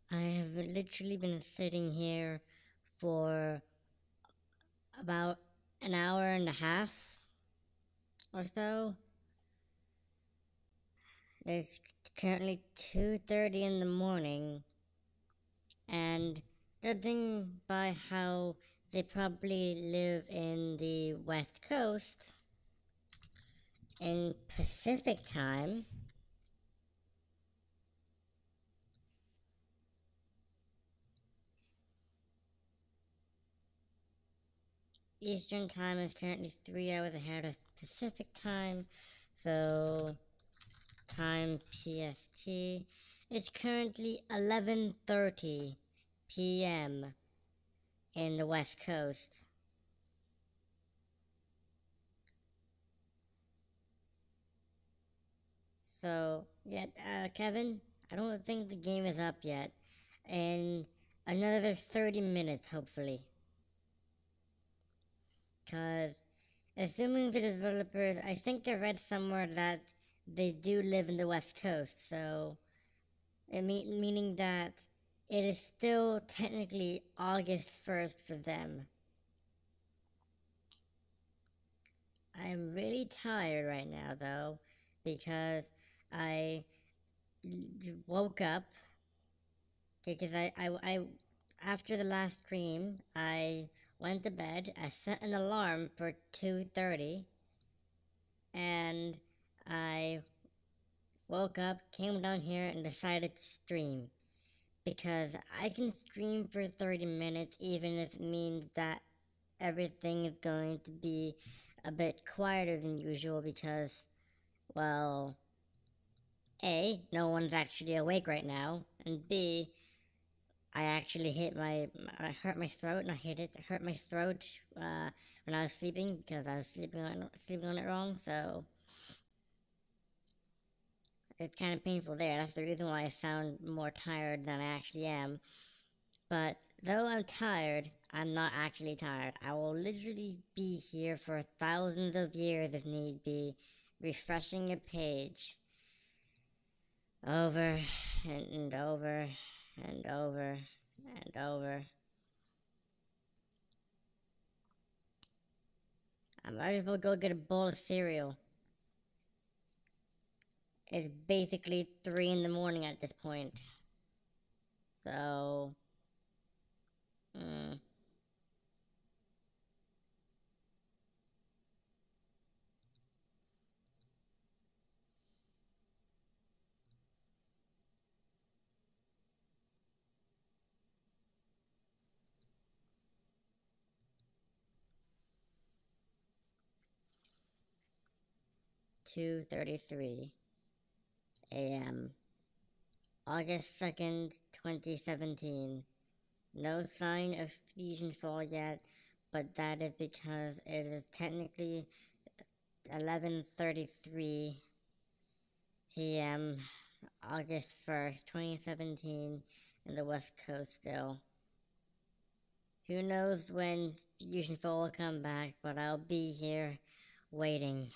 I have literally been sitting here for about an hour and a half or so. It's currently 2:30 in the morning, and judging by how they probably live in the West Coast in Pacific time, Eastern time is currently 3 hours ahead of Pacific time, so time PST. It's currently 11:30 p.m. in the West Coast. So, yeah, Kevin, I don't think the game is up yet. In another 30 minutes, hopefully. Because, assuming the developers, I think I read somewhere that they do live in the West Coast, so meaning that it is still technically August 1st for them. I'm really tired right now though because I woke up because I after the last stream I went to bed. I set an alarm for 2:30 and I woke up, came down here and decided to stream because I can stream for 30 minutes even if it means that everything is going to be a bit quieter than usual because, well, A, no one's actually awake right now, and B, I actually I hurt my throat, and I hurt my throat when I was sleeping because I was sleeping on it wrong. So it's kind of painful there. That's the reason why I sound more tired than I actually am. But though I'm tired, I'm not actually tired. I will literally be here for thousands of years if need be, refreshing a page over and over and over and over. I might as well go get a bowl of cereal. It's basically 3 in the morning at this point. So, mm, 2:33 a.m. August 2nd, 2017. No sign of Fusionfall yet, but that is because it is technically 11:33 p.m. August 1st, 2017 in the West Coast still. Who knows when Fusionfall will come back, but I'll be here waiting.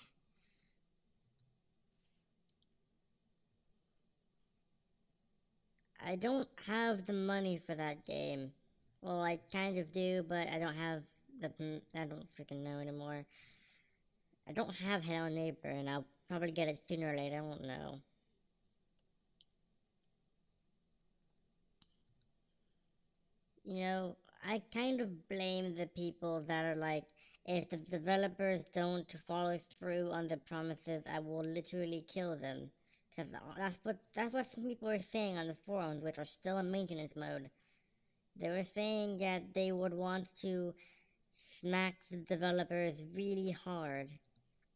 I don't have the money for that game. Well, I kind of do, but I don't have I don't freaking know anymore. I don't have Hello Neighbor, and I'll probably get it sooner or later. I won't know. I kind of blame the people that are like, if the developers don't follow through on the promises, I will literally kill them. Because that's what some people are saying on the forums, which are still in maintenance mode. They were saying that they would want to smack the developers really hard,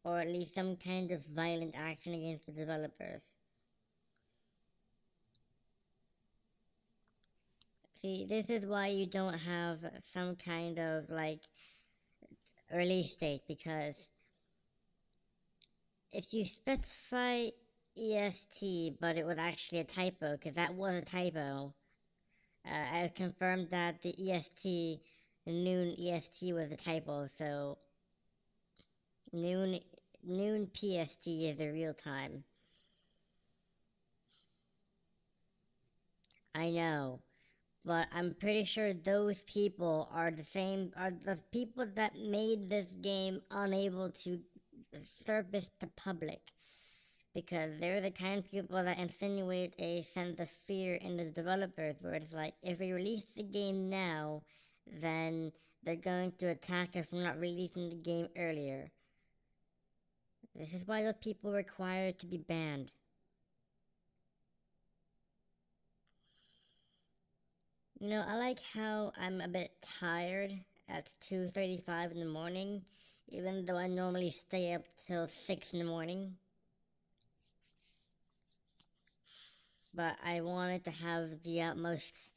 or at least some kind of violent action against the developers. See, this is why you don't have some kind of like release date, because if you specify EST but it was actually a typo, because that was a typo, I confirmed that the EST, the noon EST was a typo, so noon noon PST is the real time. I know, but I'm pretty sure those people are the people that made this game unable to surface to public, because they're the kind of people that insinuate a sense of fear in the developers, where it's like, if we release the game now, then they're going to attack us for not releasing the game earlier. This is why those people are required to be banned. I like how I'm a bit tired at 2:35 in the morning, even though I normally stay up till 6 in the morning. But I wanted to have the utmost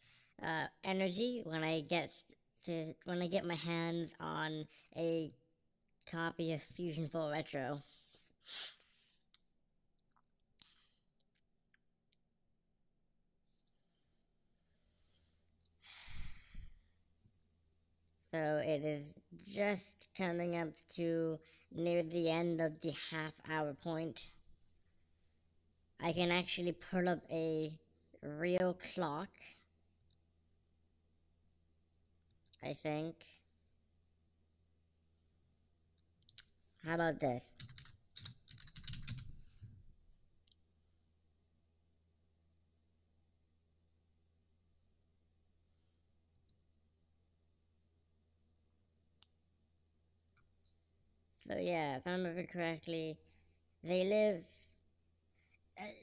energy when I get my hands on a copy of Fusionfall Retro. So it is just coming up to near the end of the half-hour point. I can actually pull up a real clock, I think. How about this? So yeah, if I remember correctly, they live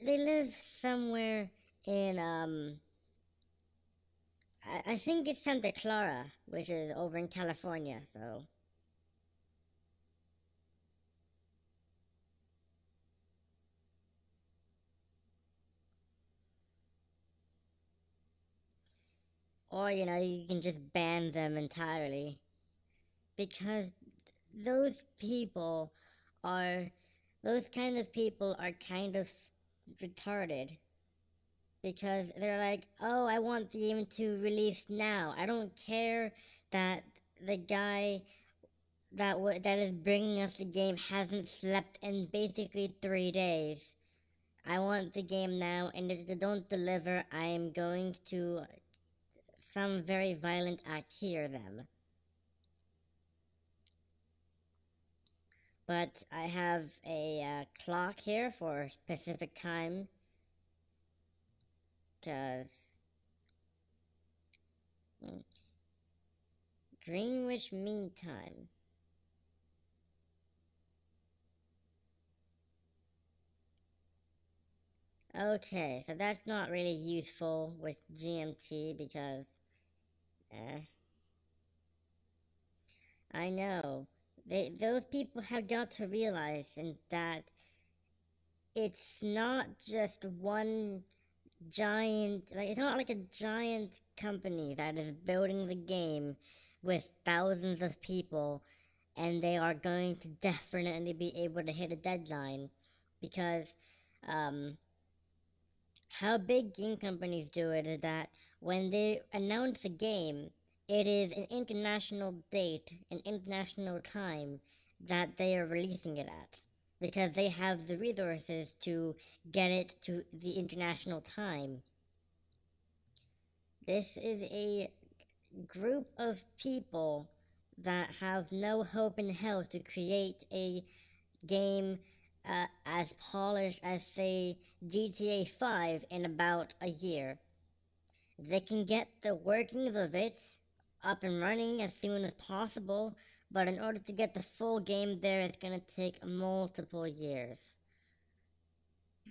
they live somewhere in I think it's Santa Clara, which is over in California. So or you can just ban them entirely, because those people are those kind of people are kind of retarded, because they're like, oh, I want the game to release now. I don't care that the guy that is bringing us the game hasn't slept in basically 3 days. I want the game now, and if they don't deliver, I am going to some very violent act here them. But I have a clock here for specific time, because Greenwich Mean Time. Okay, so that's not really useful with GMT, because eh, I know. Those people have got to realize and that it's not just one giant, like, it's not like a giant company that is building the game with thousands of people, and they are going to definitely be able to hit a deadline, because um, how big game companies do it is that when they announce a game, it is an international date, an international time that they are releasing it at, because they have the resources to get it to the international time. This is a group of people that have no hope in hell to create a game as polished as, say, GTA 5 in about a year. They can get the workings of it up and running as soon as possible, but in order to get the full game there, it's going to take multiple years.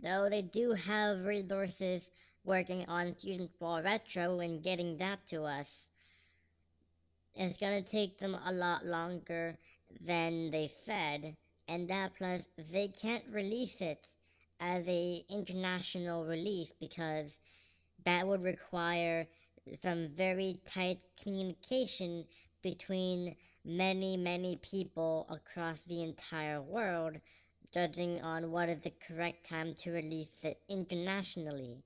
Though they do have resources working on Fusionfall Retro and getting that to us, it's gonna take them a lot longer than they said, and that plus they can't release it as a international release, because that would require some very tight communication between many people across the entire world, judging on what is the correct time to release it internationally.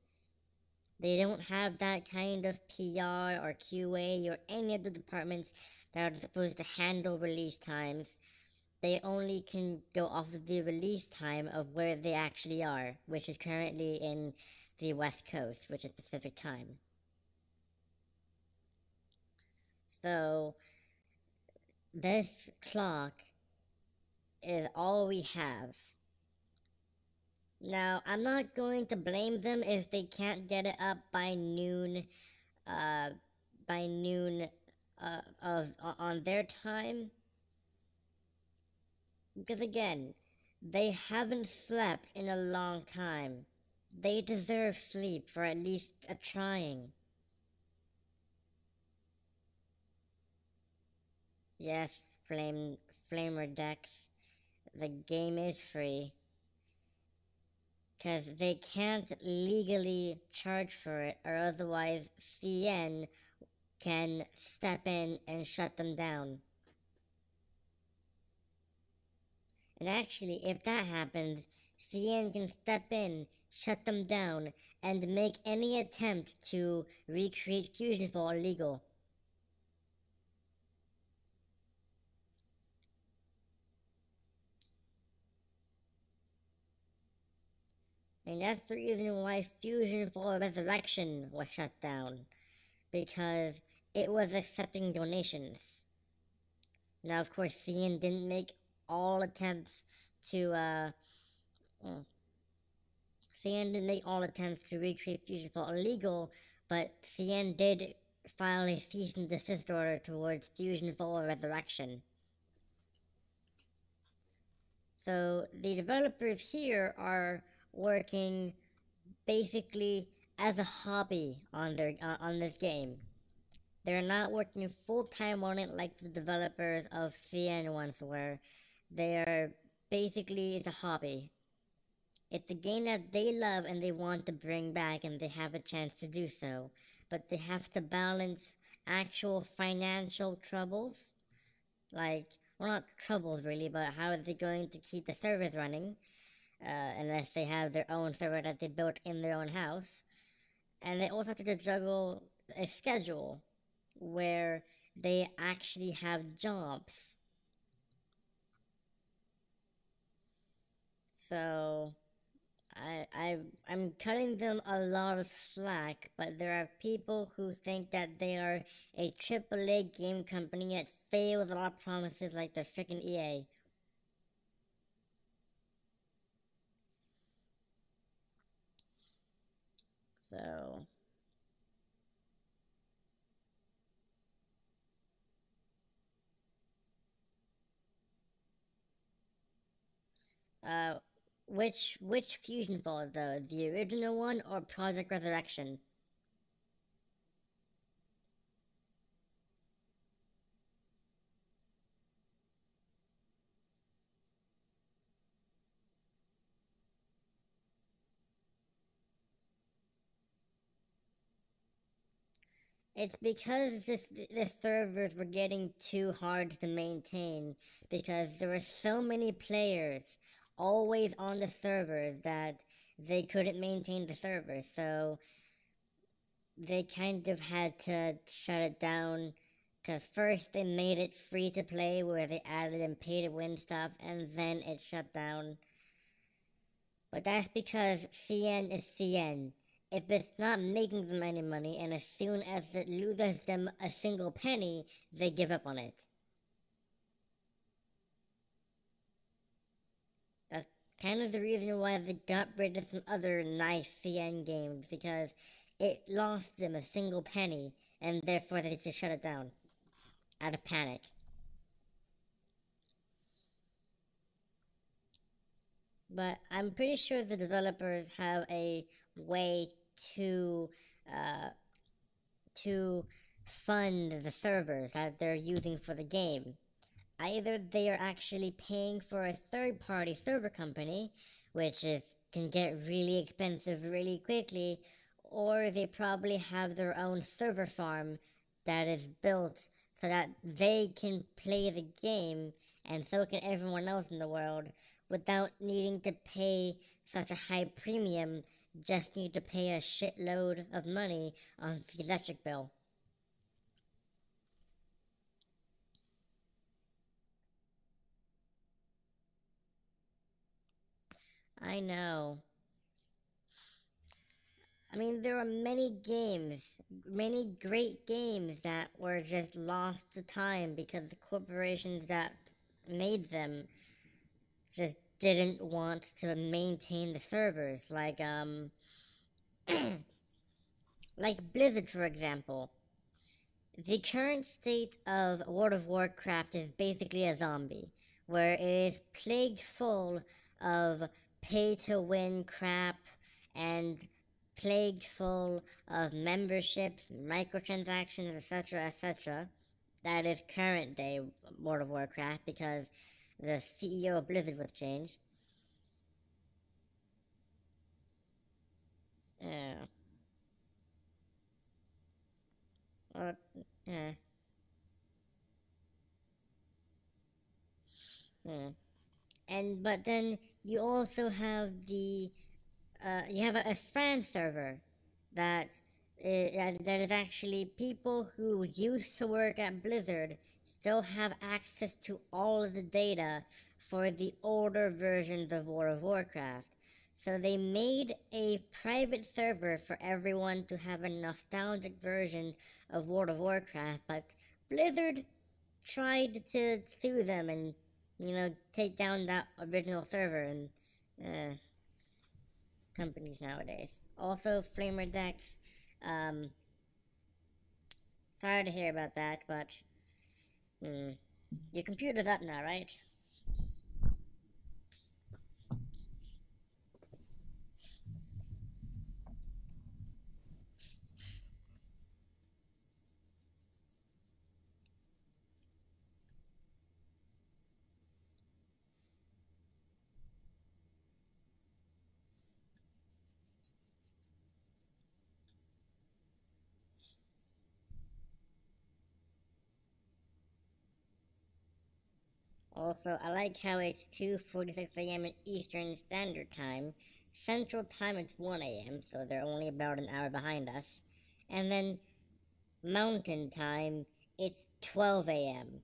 They don't have that kind of PR or QA or any of the departments that are supposed to handle release times. They only can go off of the release time of where they actually are, which is currently in the West Coast, which is Pacific time. So this clock is all we have. Now, I'm not going to blame them if they can't get it up uh, by noon of on their time, because again, they haven't slept in a long time. They deserve sleep for at least a trying. Yes, Flamer Dex, the game is free, because they can't legally charge for it, or otherwise CN can step in and shut them down. And actually, if that happens, CN can step in, shut them down, and make any attempt to recreate Fusionfall illegal. And that's the reason why Fusionfall Resurrection was shut down, because it was accepting donations. Now, of course, CN didn't make all attempts to, mm, CN didn't make all attempts to recreate Fusionfall illegal, but CN did file a cease and desist order towards Fusionfall Resurrection. So the developers here are working basically as a hobby on on this game. They're not working full time on it like the developers of CN once were. They are basically it's a hobby. It's a game that they love and they want to bring back, and they have a chance to do so. But they have to balance actual financial troubles, like, well, not troubles really, but how is it going to keep the servers running, unless they have their own server that they built in their own house. And they also have to juggle a schedule where they actually have jobs. So I'm cutting them a lot of slack, but there are people who think that they are a AAA game company that fails a lot of promises like their freaking EA. So, uh, which Fusion Fall though? The original one or Project Resurrection? It's because the servers were getting too hard to maintain, because there were so many players always on the servers that they couldn't maintain the server. So they kind of had to shut it down. Because first they made it free to play where they added in pay to win stuff, and then it shut down. But that's because CN is CN. If it's not making them any money, and as soon as it loses them a single penny, they give up on it. That's kind of the reason why they got rid of some other nice CN games, because it lost them a single penny, and therefore they just shut it down out of panic. But I'm pretty sure the developers have a way to uh, to fund the servers that they're using for the game. Either they are actually paying for a third party server company, which is can get really expensive really quickly, or they probably have their own server farm that is built so that they can play the game, and so can everyone else in the world, without needing to pay such a high premium. Just need to pay a shitload of money on the electric bill. I know. I mean, there are many games, many great games that were just lost to time because the corporations that made them just didn't want to maintain the servers. Like Blizzard, for example. The current state of World of Warcraft is basically a zombie, where it is plagued full of pay to win crap and plagued full of memberships, microtransactions, etc., etc. That is current day World of Warcraft because the CEO of Blizzard was changed. Yeah. Well, yeah. Yeah. And but then you also have you have a fan server that that is actually people who used to work at Blizzard still have access to all of the data for the older versions of World of Warcraft. So they made a private server for everyone to have a nostalgic version of World of Warcraft, but Blizzard tried to sue them and take down that original server and uh, companies nowadays. Also, Flamer Decks. Um, Sorry to hear about that, but hmm, your computer's up now, right? Also, I like how it's 2:46 a.m. Eastern Standard Time. Central Time it's 1 a.m., so they're only about an hour behind us. And then Mountain Time, it's 12 a.m.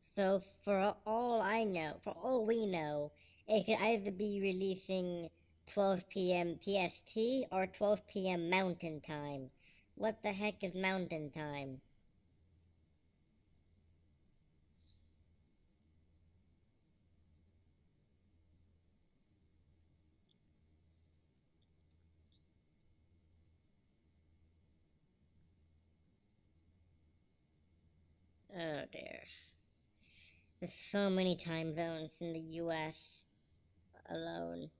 So for all we know, it could either be releasing 12 p.m. PST or 12 p.m. Mountain Time. What the heck is Mountain Time? Oh dear. There's so many time zones in the US alone.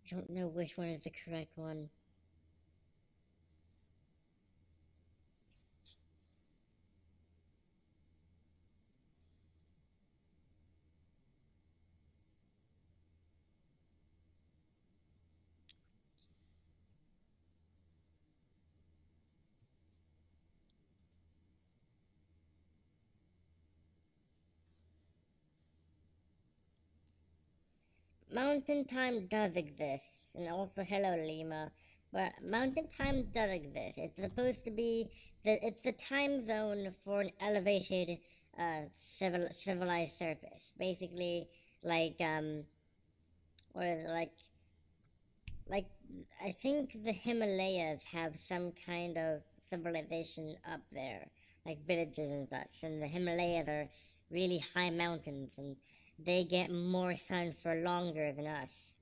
I don't know which one is the correct one. Mountain time does exist, and also hello Lima. But mountain time does exist. It's supposed to be it's the time zone for an elevated civilized surface. Basically, like what is it like I think the Himalayas have some kind of civilization up there, like villages and such. And the Himalayas are really high mountains, and they get more sun for longer than us.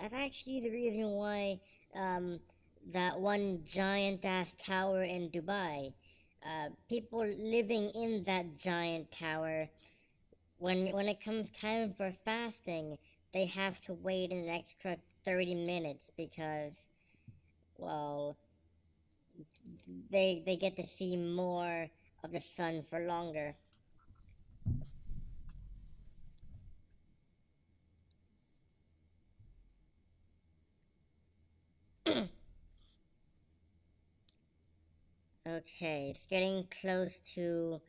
That's actually the reason why um, that one giant ass tower in Dubai, people living in that giant tower, when it comes time for fasting, they have to wait an extra 30 minutes because, well, they get to see more of the sun for longer. Okay, it's getting close to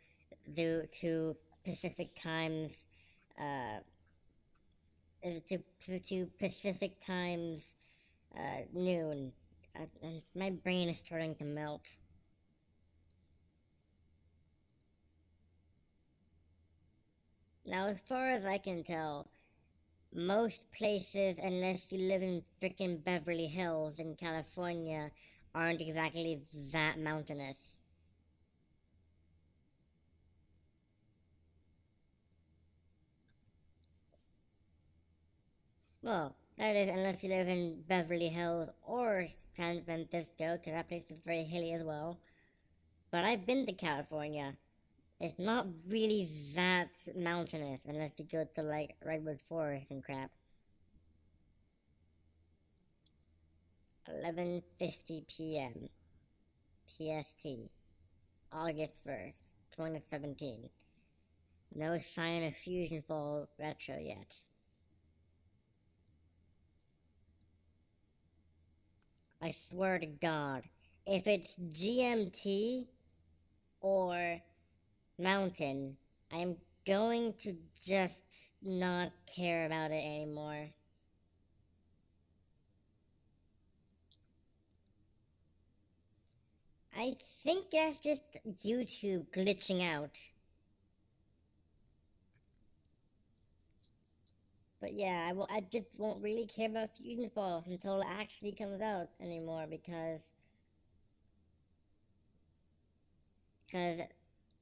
Pacific times. Uh, to Pacific times noon. And my brain is starting to melt. Now, as far as I can tell, most places, unless you live in frickin' Beverly Hills in California, aren't exactly that mountainous. Well, that is, unless you live in Beverly Hills or San Francisco, because that place is very hilly as well. But I've been to California. It's not really that mountainous unless you go to like Redwood Forest and crap. 11:50 p.m. PST, August 1st, 2017. No sign of Fusionfall Retro yet. I swear to God, if it's GMT or Mountain, I'm going to just not care about it anymore. I think that's just YouTube glitching out. But yeah, I just won't really care about Fusionfall until it actually comes out anymore because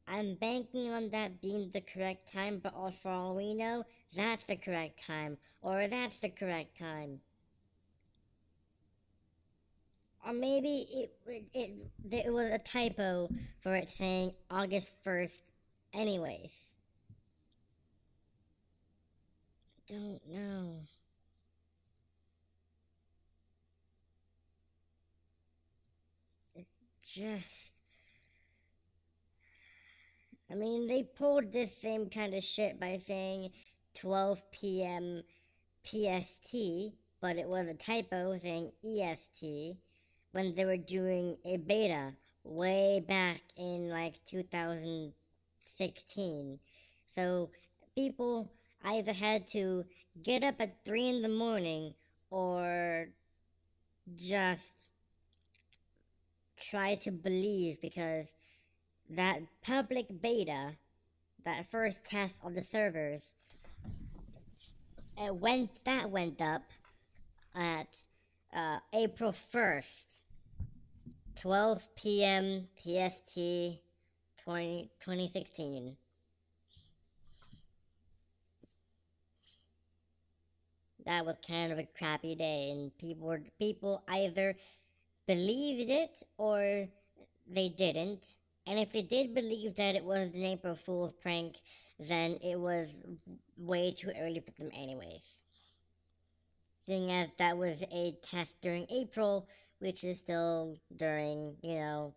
I'm banking on that being the correct time, but all for all we know, that's the correct time, or that's the correct time. Or maybe it was a typo for it saying August 1st, anyways. Don't know. It's just. I mean, they pulled this same kind of shit by saying 12 p.m. PST, but it was a typo saying EST when they were doing a beta way back in like 2016. So people either had to get up at 3 in the morning or just try to believe because that public beta, that first test of the servers, went up at April 1st, 12 p.m. PST 2016. That was kind of a crappy day, and people either believed it or they didn't. And if they did believe that it was an April Fool's prank, then it was way too early for them, anyways. Seeing as that was a test during April, which is still during, the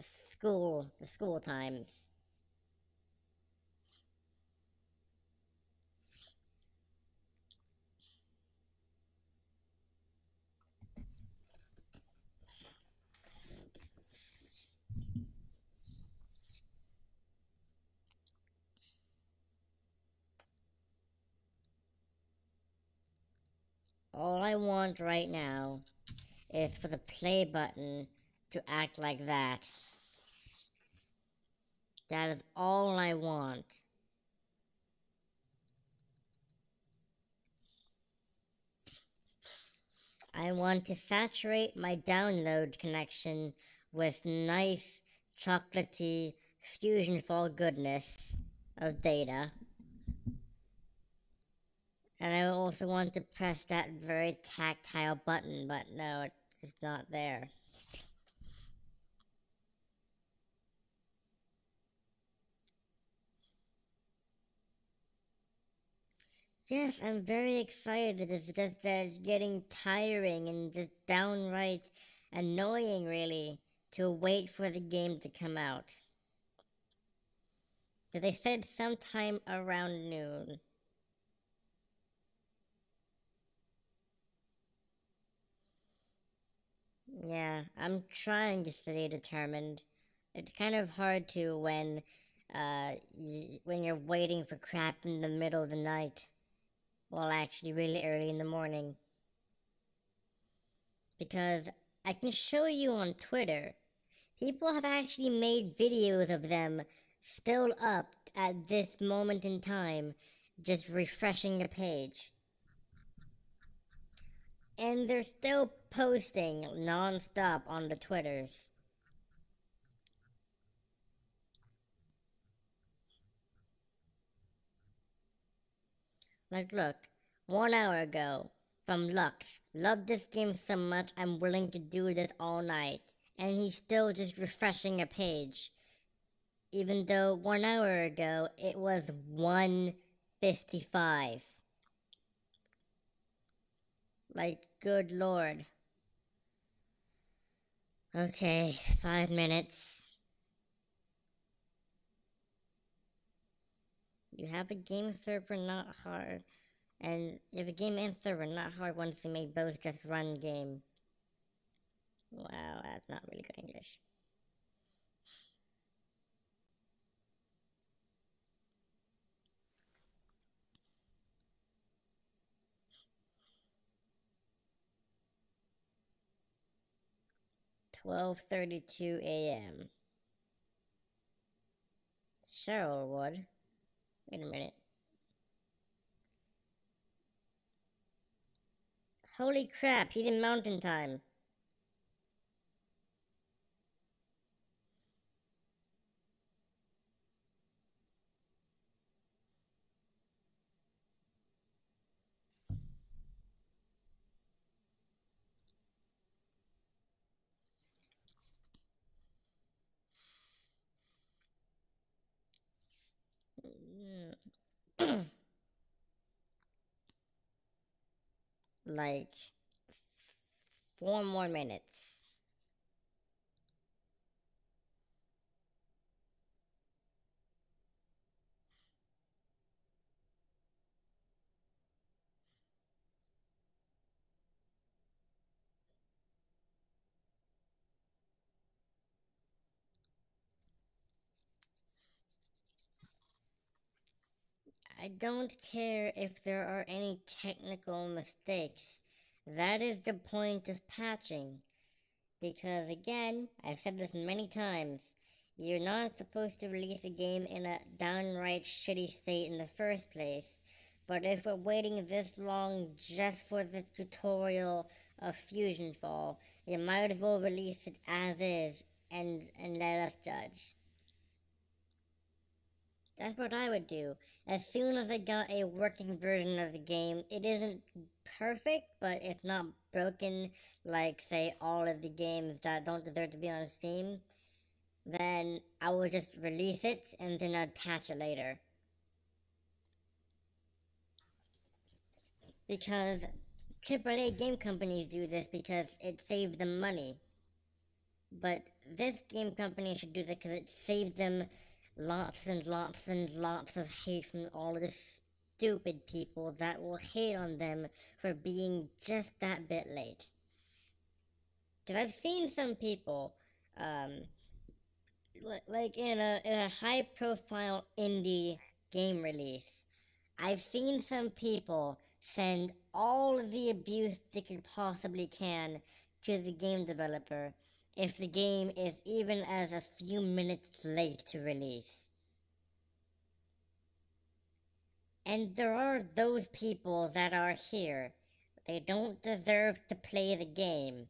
school times. All I want right now is for the play button to act like that. That is all I want. I want to saturate my download connection with nice, chocolatey, Fusionfall goodness of data. And I also want to press that very tactile button, but no, it's just not there. Yes, I'm very excited. It's just that it's getting tiring and just downright annoying, really, to wait for the game to come out. So they said sometime around noon. Yeah, I'm trying to stay determined. It's kind of hard to when you're waiting for crap in the middle of the night. Well, actually, really early in the morning. Because I can show you on Twitter, people have actually made videos of them still up at this moment in time, just refreshing the page. And they're still posting non-stop on the Twitters. Like, look, 1 hour ago, from Lux, love this game so much I'm willing to do this all night. And he's still just refreshing a page. Even though 1 hour ago it was 1:55. Like, good lord. Okay, 5 minutes. You have a game server not hard. And you have a game and server not hard once you make both just run game. Wow, that's not really good English. 12:32 a.m. Cheryl would. Wait a minute. Holy crap, he's in mountain time. Like 4 more minutes. I don't care if there are any technical mistakes. That is the point of patching. Because again, I've said this many times, you're not supposed to release a game in a downright shitty state in the first place. But if we're waiting this long just for the tutorial of Fusionfall, you might as well release it as is and let us judge. That's what I would do. As soon as I got a working version of the game, it isn't perfect, but it's not broken like, say, all of the games that don't deserve to be on Steam, then I will just release it and then attach it later. Because AAA game companies do this because it saves them money. But this game company should do that because it saves them lots and lots and lots of hate from all of the stupid people that will hate on them for being just that bit late. Because I've seen some people, um, like in a high profile indie game release, I've seen some people send all the abuse they could possibly can to the game developer if the game is even as a few minutes late to release. And there are those people that are here. They don't deserve to play the game.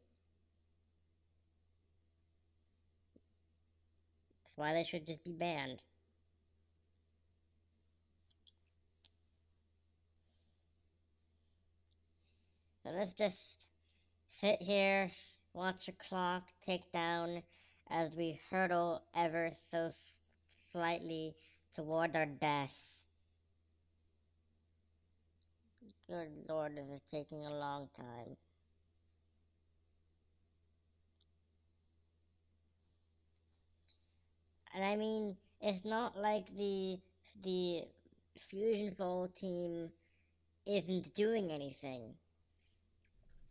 That's why they should just be banned. So let's just sit here, watch the clock tick down as we hurtle ever so slightly toward our deaths. Good lord, this is taking a long time. And I mean, it's not like the Fusionfall team isn't doing anything.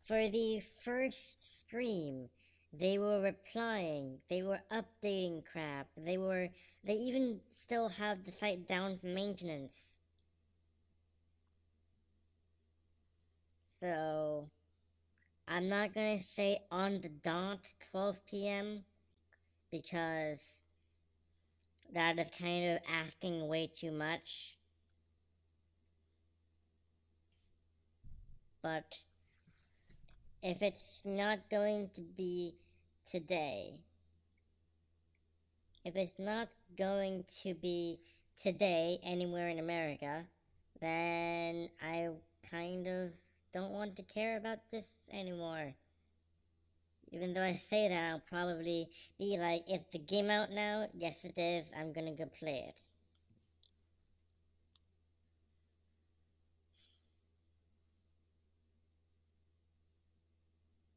For the first stream, they were replying, they were updating crap, they even still have the site down for maintenance. So, I'm not gonna say on the dot 12 p.m. because that is kind of asking way too much. but if it's not going to be today, if it's not going to be today anywhere in America, then I kind of don't want to care about this anymore. Even though I say that, I'll probably be like, is the game out now? Yes, it is. I'm gonna go play it.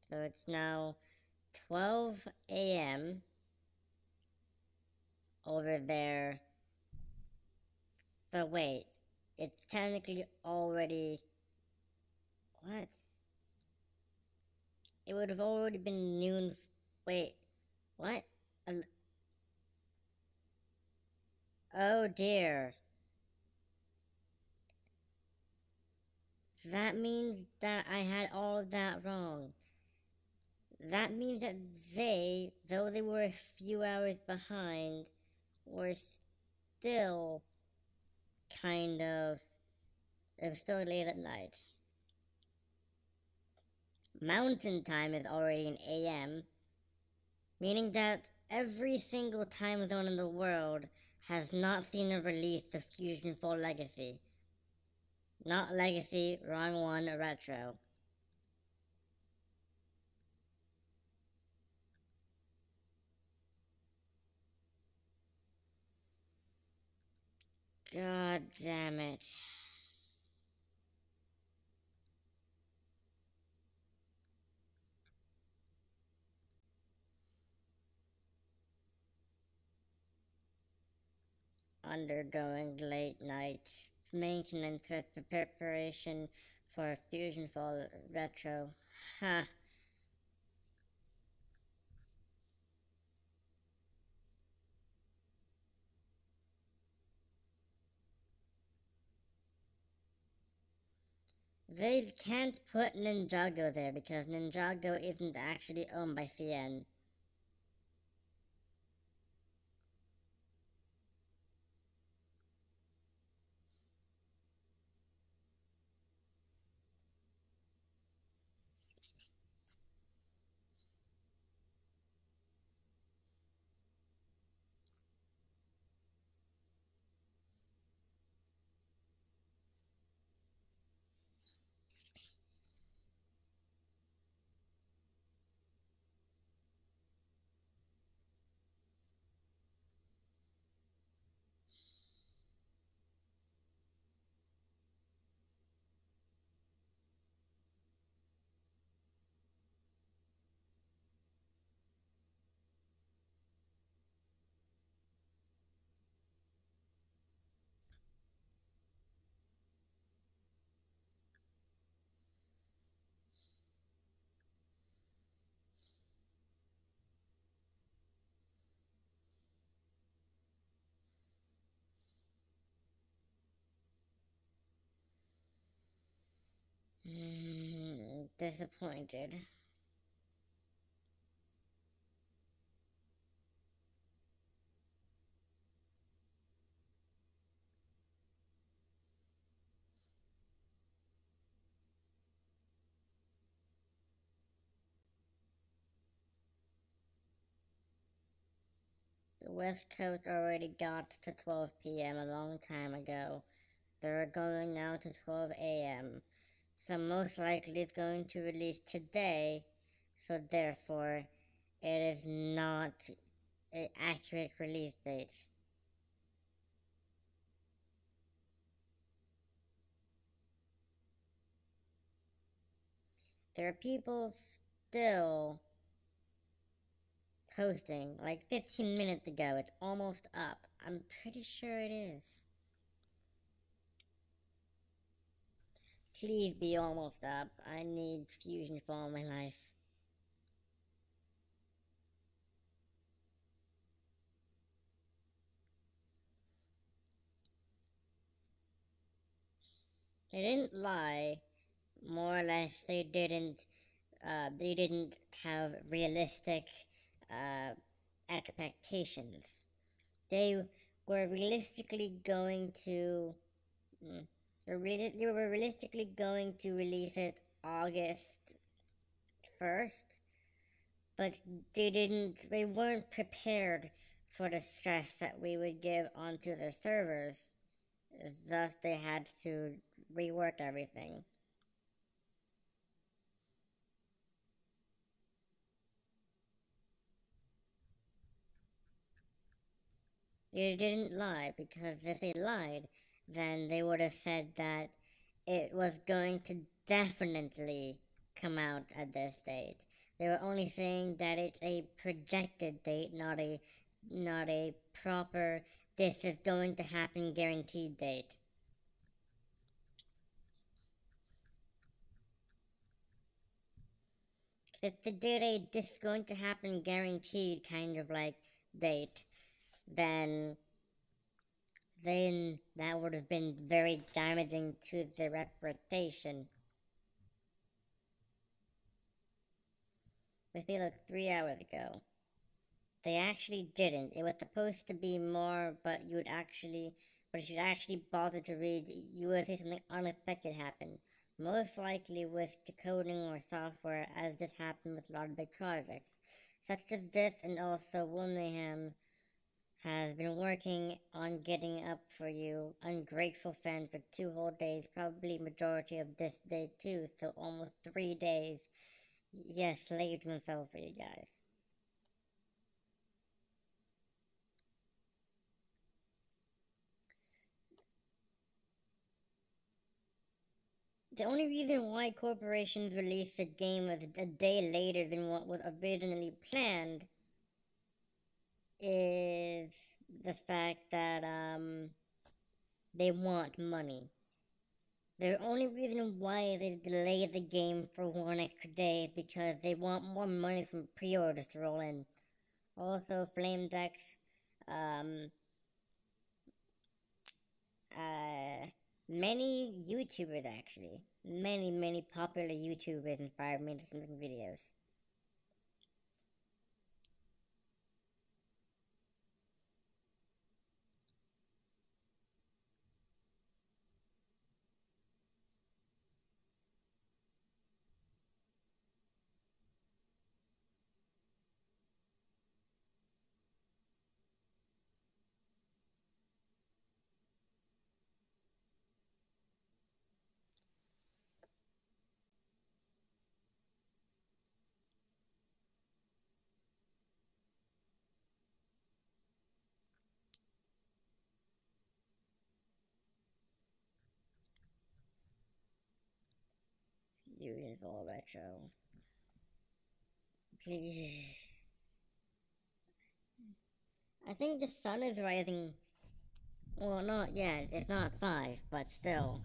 So it's now 12 a.m. over there. So wait, it's technically already. What? It would have already been noon. Wait, what? Oh dear. So that means that I had all of that wrong. That means that they, though they were a few hours behind, were still kind of. It was still late at night. Mountain time is already an AM, meaning that every single time zone in the world has not seen a release of Fusionfall Legacy. Not Legacy, wrong one, Retro. God damn it. Undergoing late night maintenance with preparation for Fusionfall Retro. Ha. They can't put Ninjago there because Ninjago isn't actually owned by CN. Disappointed. The West Coast already got to 12 p.m. a long time ago. They're going now to 12 a.m. So most likely it's going to release today, so therefore it is not an accurate release date. There are people still posting, like 15 minutes ago, it's almost up. I'm pretty sure it is. Please be almost up. I need Fusion for all my life. They didn't lie. More or less, they didn't have realistic uh, expectations. They were realistically going to. mm, they were realistically going to release it August 1st, but they weren't prepared for the stress that we would give onto the servers. Thus, they had to rework everything. They didn't lie, because if they lied, then they would have said that it was going to definitely come out at this date. They were only saying that it's a projected date, not a proper this is going to happen guaranteed date. If they did a this is going to happen guaranteed kind of like date, then that would have been very damaging to the reputation. But they looked 3 hours ago. They actually didn't. It was supposed to be more, but if you'd actually bother to read, you would see something unexpected happen. Most likely with decoding or software, as this happened with a lot of big projects, such as this, and also Willingham has been working on getting up for you ungrateful fans for 2 whole days, probably majority of this day too, so almost 3 days. Yes, slaved himself for you guys. The only reason why corporations release a game a day later than what was originally planned is the fact that they want money. The only reason why they delay the game for 1 extra day is because they want more money from pre-orders to roll in. Also, Flame Decks, um, uh, many YouTubers actually, many popular YouTubers inspired me to make videos. Fusionfall retro. Please. I think the sun is rising. Well, not yet. It's not 5, but still.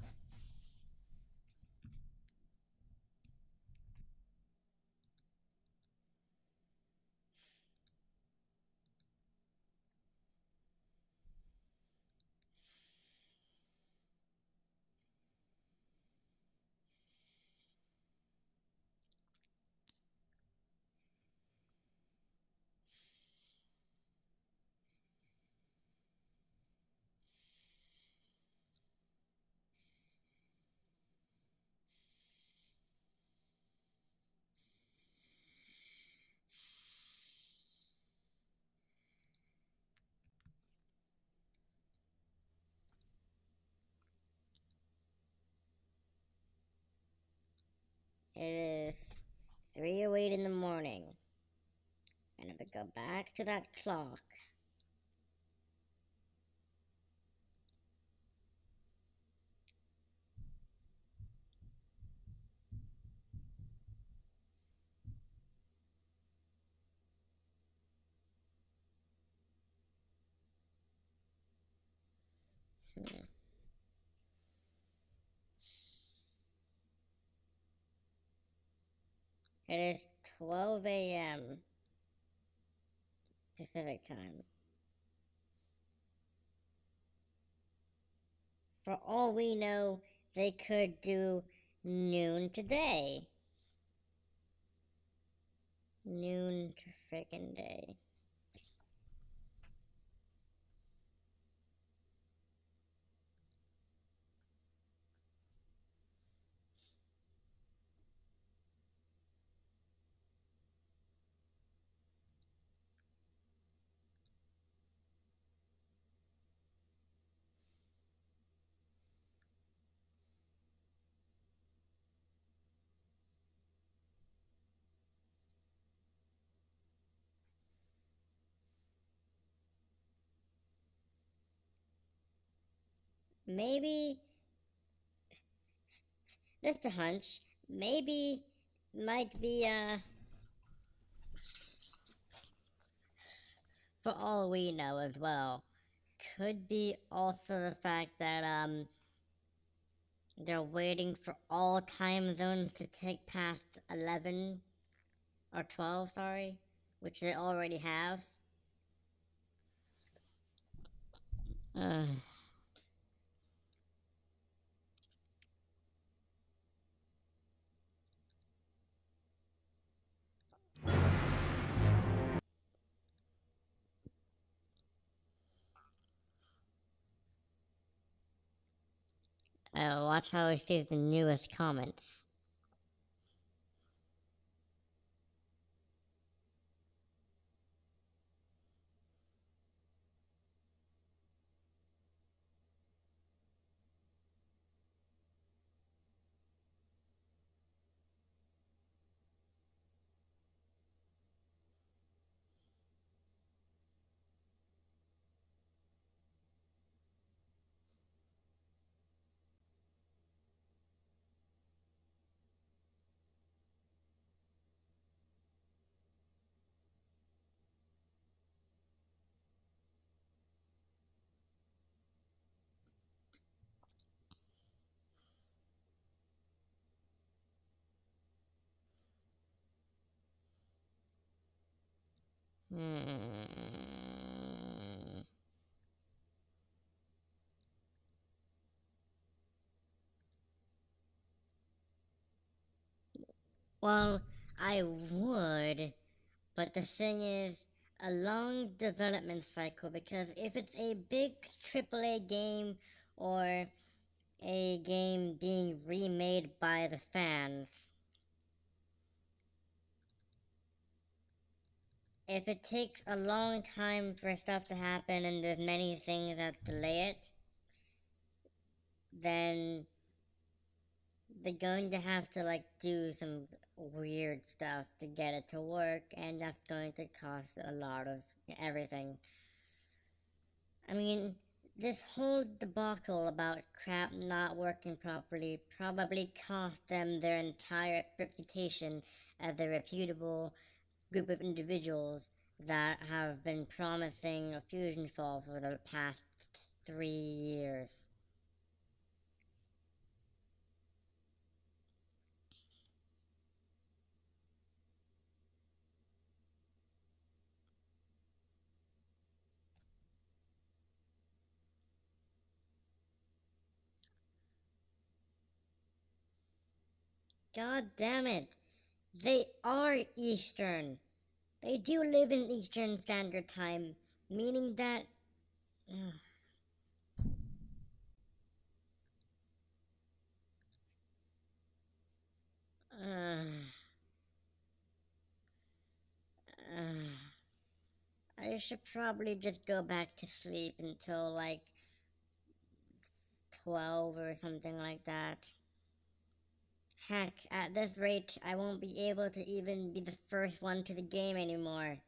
It is 3:08 in the morning. And if I go back to that clock, hmm, it is 12 a.m. Pacific time. For all we know, they could do noon today. Noon to frickin' day. maybe, just a hunch, maybe might be, for all we know as well, could be also the fact that, they're waiting for all time zones to take past 11 or 12, sorry, which they already have. Uh, watch how he sees the newest comments. Hmm. Well, I would, but the thing is, a long development cycle, because if it's a big AAA game or a game being remade by the fans, if it takes a long time for stuff to happen and there's many things that delay it, then they're going to have to like do some weird stuff to get it to work, and that's going to cost a lot of everything. I mean, this whole debacle about crap not working properly probably cost them their entire reputation as a reputable group of individuals that have been promising a Fusionfall for the past 3 years. God damn it! They are Eastern. They do live in Eastern Standard Time, meaning that. Uh, I should probably just go back to sleep until like 12 or something like that. Heck, at this rate, I won't be able to even be the first one to the game anymore.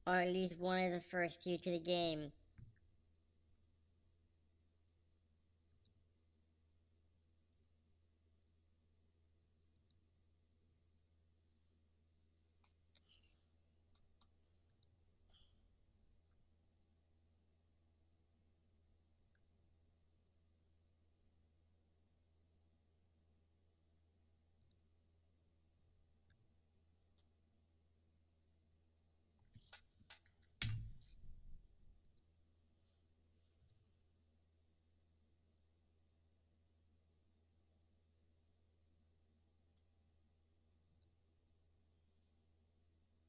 Or at least one of the first few to the game.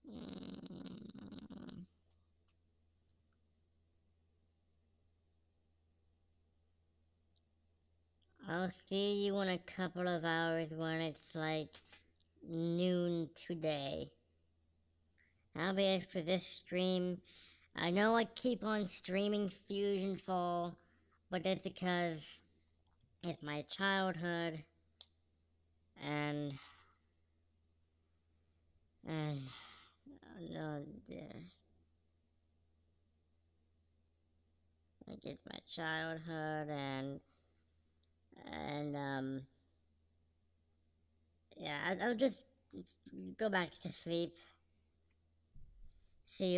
Mm. I'll see you in a couple of hours when it's like noon today. That'll be it for this stream. I know I keep on streaming Fusionfall, but that's because it's my childhood, and and oh dear, like it's my childhood, and And yeah, I'll just go back to sleep. See you.